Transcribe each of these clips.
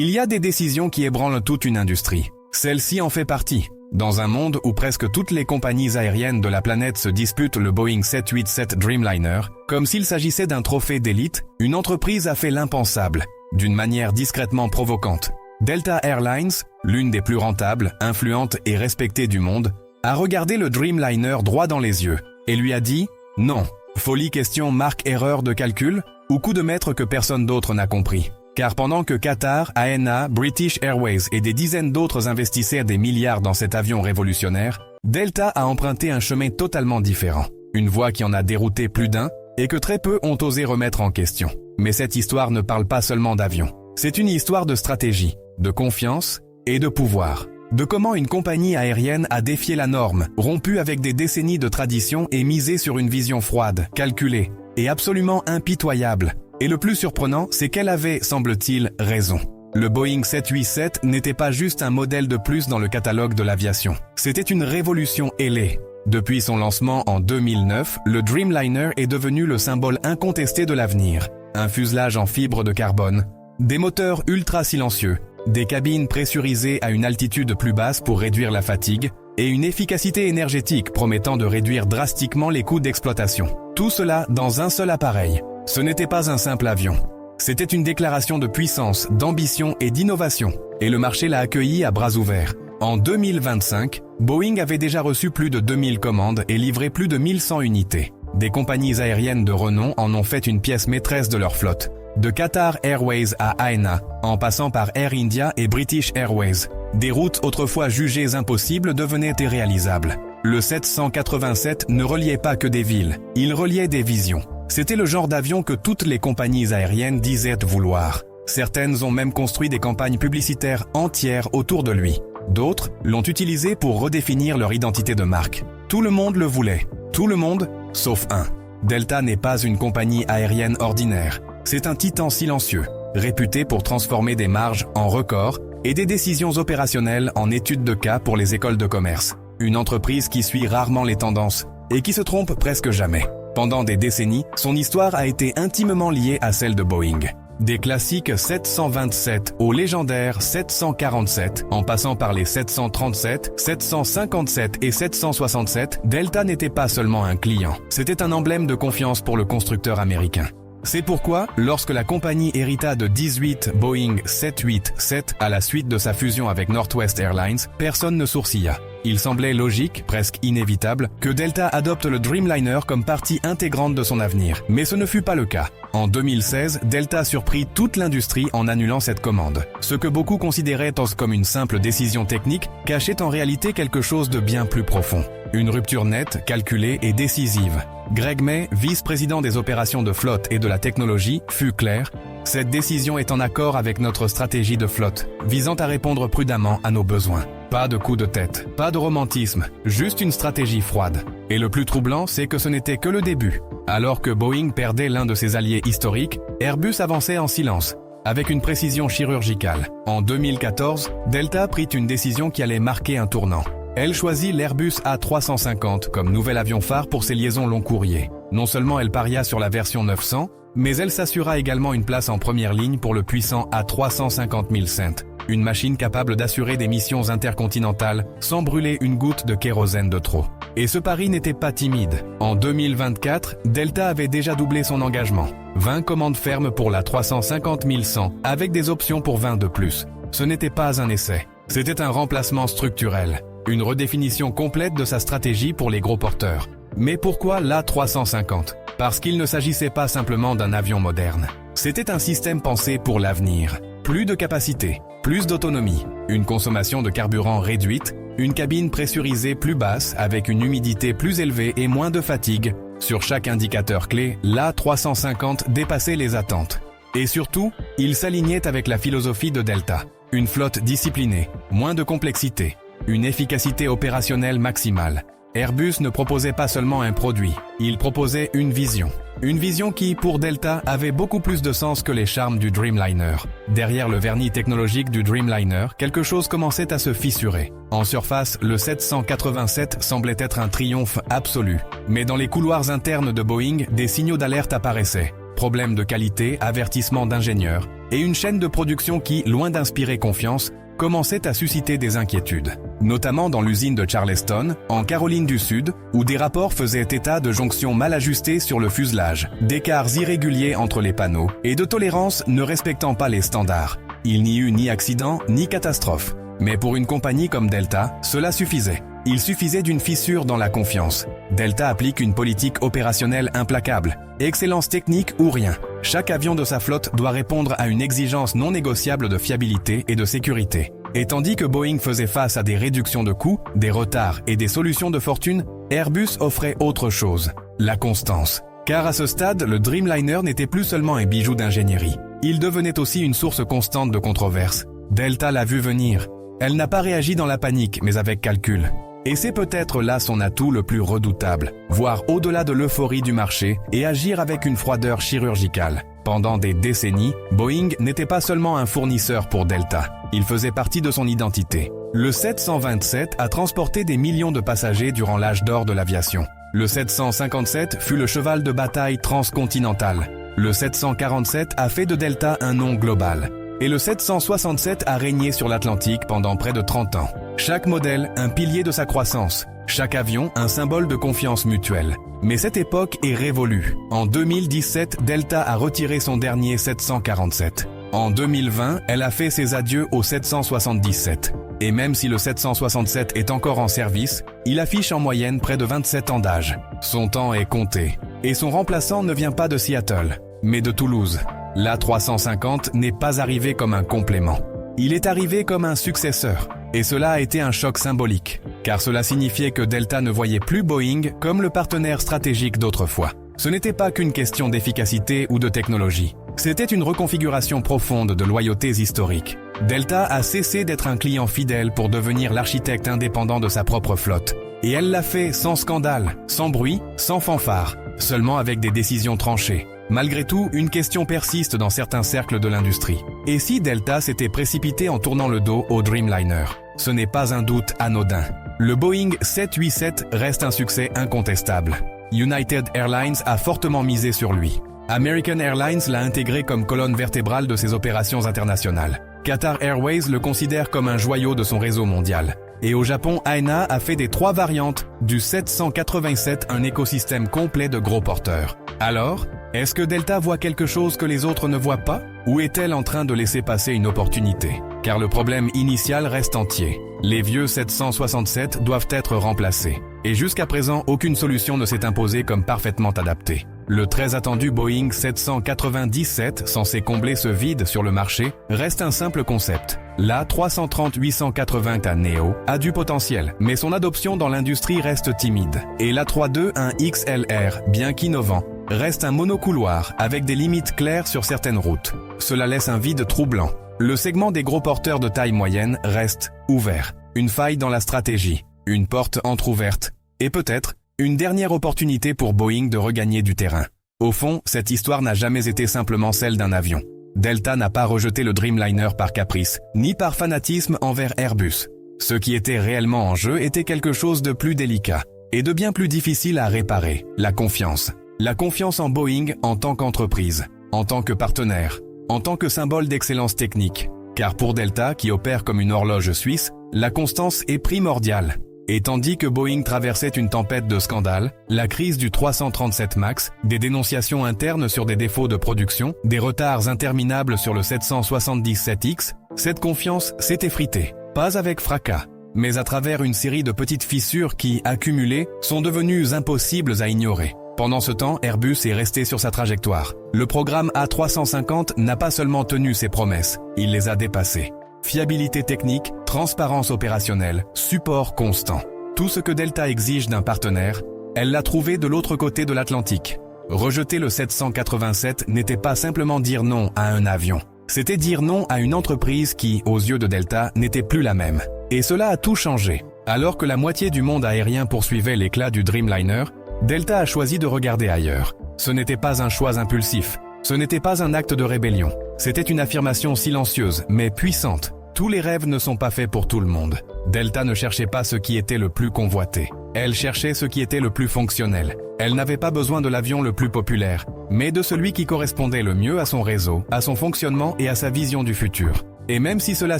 Il y a des décisions qui ébranlent toute une industrie. Celle-ci en fait partie. Dans un monde où presque toutes les compagnies aériennes de la planète se disputent le Boeing 787 Dreamliner, comme s'il s'agissait d'un trophée d'élite, une entreprise a fait l'impensable, d'une manière discrètement provocante. Delta Airlines, l'une des plus rentables, influentes et respectées du monde, a regardé le Dreamliner droit dans les yeux et lui a dit « Non, folie question marque erreur de calcul ou coup de maître que personne d'autre n'a compris ». Car pendant que Qatar, ANA, British Airways et des dizaines d'autres investissaient des milliards dans cet avion révolutionnaire, Delta a emprunté un chemin totalement différent. Une voie qui en a dérouté plus d'un et que très peu ont osé remettre en question. Mais cette histoire ne parle pas seulement d'avions. C'est une histoire de stratégie, de confiance et de pouvoir. De comment une compagnie aérienne a défié la norme, rompu avec des décennies de tradition et misé sur une vision froide, calculée et absolument impitoyable. Et le plus surprenant, c'est qu'elle avait, semble-t-il, raison. Le Boeing 787 n'était pas juste un modèle de plus dans le catalogue de l'aviation. C'était une révolution ailée. Depuis son lancement en 2009, le Dreamliner est devenu le symbole incontesté de l'avenir. Un fuselage en fibre de carbone, des moteurs ultra silencieux, des cabines pressurisées à une altitude plus basse pour réduire la fatigue, et une efficacité énergétique promettant de réduire drastiquement les coûts d'exploitation. Tout cela dans un seul appareil. Ce n'était pas un simple avion. C'était une déclaration de puissance, d'ambition et d'innovation. Et le marché l'a accueilli à bras ouverts. En 2025, Boeing avait déjà reçu plus de 2000 commandes et livré plus de 1100 unités. Des compagnies aériennes de renom en ont fait une pièce maîtresse de leur flotte. De Qatar Airways à ANA, en passant par Air India et British Airways. Des routes autrefois jugées impossibles devenaient irréalisables. Le 787 ne reliait pas que des villes, il reliait des visions. C'était le genre d'avion que toutes les compagnies aériennes disaient vouloir. Certaines ont même construit des campagnes publicitaires entières autour de lui. D'autres l'ont utilisé pour redéfinir leur identité de marque. Tout le monde le voulait. Tout le monde, sauf un. Delta n'est pas une compagnie aérienne ordinaire. C'est un titan silencieux, réputé pour transformer des marges en records et des décisions opérationnelles en études de cas pour les écoles de commerce. Une entreprise qui suit rarement les tendances et qui se trompe presque jamais. Pendant des décennies, son histoire a été intimement liée à celle de Boeing. Des classiques 727 aux légendaires 747, en passant par les 737, 757 et 767, Delta n'était pas seulement un client. C'était un emblème de confiance pour le constructeur américain. C'est pourquoi, lorsque la compagnie hérita de 18 Boeing 787 à la suite de sa fusion avec Northwest Airlines, personne ne sourcilla. Il semblait logique, presque inévitable, que Delta adopte le Dreamliner comme partie intégrante de son avenir. Mais ce ne fut pas le cas. En 2016, Delta surprit toute l'industrie en annulant cette commande. Ce que beaucoup considéraient comme une simple décision technique cachait en réalité quelque chose de bien plus profond. Une rupture nette, calculée et décisive. Greg May, vice-président des opérations de flotte et de la technologie, fut clair. Cette décision est en accord avec notre stratégie de flotte, visant à répondre prudemment à nos besoins. Pas de coup de tête, pas de romantisme, juste une stratégie froide. Et le plus troublant, c'est que ce n'était que le début. Alors que Boeing perdait l'un de ses alliés historiques, Airbus avançait en silence, avec une précision chirurgicale. En 2014, Delta prit une décision qui allait marquer un tournant. Elle choisit l'Airbus A350 comme nouvel avion phare pour ses liaisons long courrier. Non seulement elle paria sur la version 900, mais elle s'assura également une place en première ligne pour le puissant A350 000 cents. Une machine capable d'assurer des missions intercontinentales sans brûler une goutte de kérosène de trop. Et ce pari n'était pas timide. En 2024, Delta avait déjà doublé son engagement. 20 commandes fermes pour la 350 100 avec des options pour 20 de plus. Ce n'était pas un essai. C'était un remplacement structurel. Une redéfinition complète de sa stratégie pour les gros porteurs. Mais pourquoi l'A350 ? Parce qu'il ne s'agissait pas simplement d'un avion moderne. C'était un système pensé pour l'avenir. Plus de capacité, plus d'autonomie, une consommation de carburant réduite, une cabine pressurisée plus basse avec une humidité plus élevée et moins de fatigue. Sur chaque indicateur clé, l'A350 dépassait les attentes. Et surtout, il s'alignait avec la philosophie de Delta. Une flotte disciplinée, moins de complexité, une efficacité opérationnelle maximale. Airbus ne proposait pas seulement un produit, il proposait une vision. Une vision qui, pour Delta, avait beaucoup plus de sens que les charmes du Dreamliner. Derrière le vernis technologique du Dreamliner, quelque chose commençait à se fissurer. En surface, le 787 semblait être un triomphe absolu. Mais dans les couloirs internes de Boeing, des signaux d'alerte apparaissaient. Problèmes de qualité, avertissements d'ingénieurs. et une chaîne de production qui, loin d'inspirer confiance, commençait à susciter des inquiétudes. Notamment dans l'usine de Charleston, en Caroline du Sud, où des rapports faisaient état de jonctions mal ajustées sur le fuselage, d'écarts irréguliers entre les panneaux et de tolérances ne respectant pas les standards. Il n'y eut ni accident, ni catastrophe. Mais pour une compagnie comme Delta, cela suffisait. Il suffisait d'une fissure dans la confiance. Delta applique une politique opérationnelle implacable. Excellence technique ou rien. Chaque avion de sa flotte doit répondre à une exigence non négociable de fiabilité et de sécurité. Et tandis que Boeing faisait face à des réductions de coûts, des retards et des solutions de fortune, Airbus offrait autre chose, la constance. Car à ce stade, le Dreamliner n'était plus seulement un bijou d'ingénierie. Il devenait aussi une source constante de controverses. Delta l'a vu venir. Elle n'a pas réagi dans la panique, mais avec calcul. Et c'est peut-être là son atout le plus redoutable, voir au-delà de l'euphorie du marché et agir avec une froideur chirurgicale. Pendant des décennies, Boeing n'était pas seulement un fournisseur pour Delta, il faisait partie de son identité. Le 727 a transporté des millions de passagers durant l'âge d'or de l'aviation. Le 757 fut le cheval de bataille transcontinental. Le 747 a fait de Delta un nom global. Et le 767 a régné sur l'Atlantique pendant près de 30 ans. Chaque modèle, un pilier de sa croissance. Chaque avion, un symbole de confiance mutuelle. Mais cette époque est révolue. En 2017, Delta a retiré son dernier 747. En 2020, elle a fait ses adieux au 777. Et même si le 767 est encore en service, il affiche en moyenne près de 27 ans d'âge. Son temps est compté. Et son remplaçant ne vient pas de Seattle, mais de Toulouse. L'A350 n'est pas arrivé comme un complément. Il est arrivé comme un successeur. Et cela a été un choc symbolique, car cela signifiait que Delta ne voyait plus Boeing comme le partenaire stratégique d'autrefois. Ce n'était pas qu'une question d'efficacité ou de technologie. C'était une reconfiguration profonde de loyautés historiques. Delta a cessé d'être un client fidèle pour devenir l'architecte indépendant de sa propre flotte. Et elle l'a fait sans scandale, sans bruit, sans fanfare, seulement avec des décisions tranchées. Malgré tout, une question persiste dans certains cercles de l'industrie. Et si Delta s'était précipité en tournant le dos au Dreamliner? Ce n'est pas un doute anodin. Le Boeing 787 reste un succès incontestable. United Airlines a fortement misé sur lui. American Airlines l'a intégré comme colonne vertébrale de ses opérations internationales. Qatar Airways le considère comme un joyau de son réseau mondial. Et au Japon, ANA a fait des 3 variantes du 787 un écosystème complet de gros porteurs. Alors, est-ce que Delta voit quelque chose que les autres ne voient pas? Ou est-elle en train de laisser passer une opportunité? Car le problème initial reste entier. Les vieux 767 doivent être remplacés. Et jusqu'à présent, aucune solution ne s'est imposée comme parfaitement adaptée. Le très attendu Boeing 797, censé combler ce vide sur le marché, reste un simple concept. L'A330-880 Neo a du potentiel, mais son adoption dans l'industrie reste timide. Et l'A321 XLR, bien qu'innovant, reste un monocouloir avec des limites claires sur certaines routes. Cela laisse un vide troublant. Le segment des gros porteurs de taille moyenne reste ouvert. Une faille dans la stratégie, une porte entrouverte, et peut-être une dernière opportunité pour Boeing de regagner du terrain. Au fond, cette histoire n'a jamais été simplement celle d'un avion. Delta n'a pas rejeté le Dreamliner par caprice, ni par fanatisme envers Airbus. Ce qui était réellement en jeu était quelque chose de plus délicat, et de bien plus difficile à réparer, la confiance. La confiance en Boeing en tant qu'entreprise, en tant que partenaire, en tant que symbole d'excellence technique. Car pour Delta, qui opère comme une horloge suisse, la constance est primordiale. Et tandis que Boeing traversait une tempête de scandales, la crise du 337 MAX, des dénonciations internes sur des défauts de production, des retards interminables sur le 777X, cette confiance s'est effritée. Pas avec fracas, mais à travers une série de petites fissures qui, accumulées, sont devenues impossibles à ignorer. Pendant ce temps, Airbus est resté sur sa trajectoire. Le programme A350 n'a pas seulement tenu ses promesses, il les a dépassées. Fiabilité technique, transparence opérationnelle, support constant. Tout ce que Delta exige d'un partenaire, elle l'a trouvé de l'autre côté de l'Atlantique. Rejeter le 787 n'était pas simplement dire non à un avion. C'était dire non à une entreprise qui, aux yeux de Delta, n'était plus la même. Et cela a tout changé. Alors que la moitié du monde aérien poursuivait l'éclat du Dreamliner, Delta a choisi de regarder ailleurs. Ce n'était pas un choix impulsif. Ce n'était pas un acte de rébellion. C'était une affirmation silencieuse, mais puissante. tous les rêves ne sont pas faits pour tout le monde. Delta ne cherchait pas ce qui était le plus convoité. Elle cherchait ce qui était le plus fonctionnel. Elle n'avait pas besoin de l'avion le plus populaire, mais de celui qui correspondait le mieux à son réseau, à son fonctionnement et à sa vision du futur. Et même si cela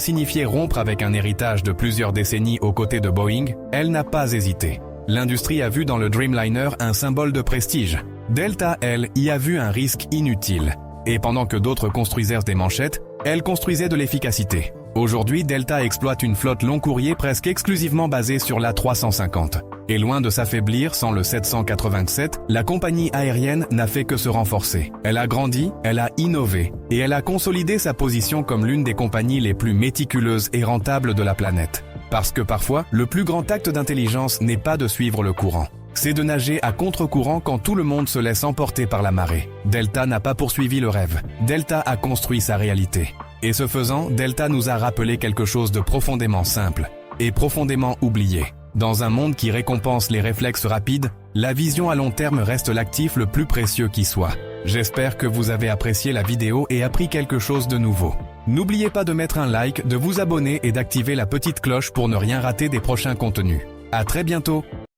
signifiait rompre avec un héritage de plusieurs décennies aux côtés de Boeing, elle n'a pas hésité. L'industrie a vu dans le Dreamliner un symbole de prestige. Delta, elle, y a vu un risque inutile. Et pendant que d'autres construisaient des manchettes, elle construisait de l'efficacité. Aujourd'hui, Delta exploite une flotte long courrier presque exclusivement basée sur l'A350. Et loin de s'affaiblir sans le 787, la compagnie aérienne n'a fait que se renforcer. Elle a grandi, elle a innové, et elle a consolidé sa position comme l'une des compagnies les plus méticuleuses et rentables de la planète. Parce que parfois, le plus grand acte d'intelligence n'est pas de suivre le courant. C'est de nager à contre-courant quand tout le monde se laisse emporter par la marée. Delta n'a pas poursuivi le rêve. Delta a construit sa réalité. Et ce faisant, Delta nous a rappelé quelque chose de profondément simple et profondément oublié. Dans un monde qui récompense les réflexes rapides, la vision à long terme reste l'actif le plus précieux qui soit. J'espère que vous avez apprécié la vidéo et appris quelque chose de nouveau. N'oubliez pas de mettre un like, de vous abonner et d'activer la petite cloche pour ne rien rater des prochains contenus. À très bientôt!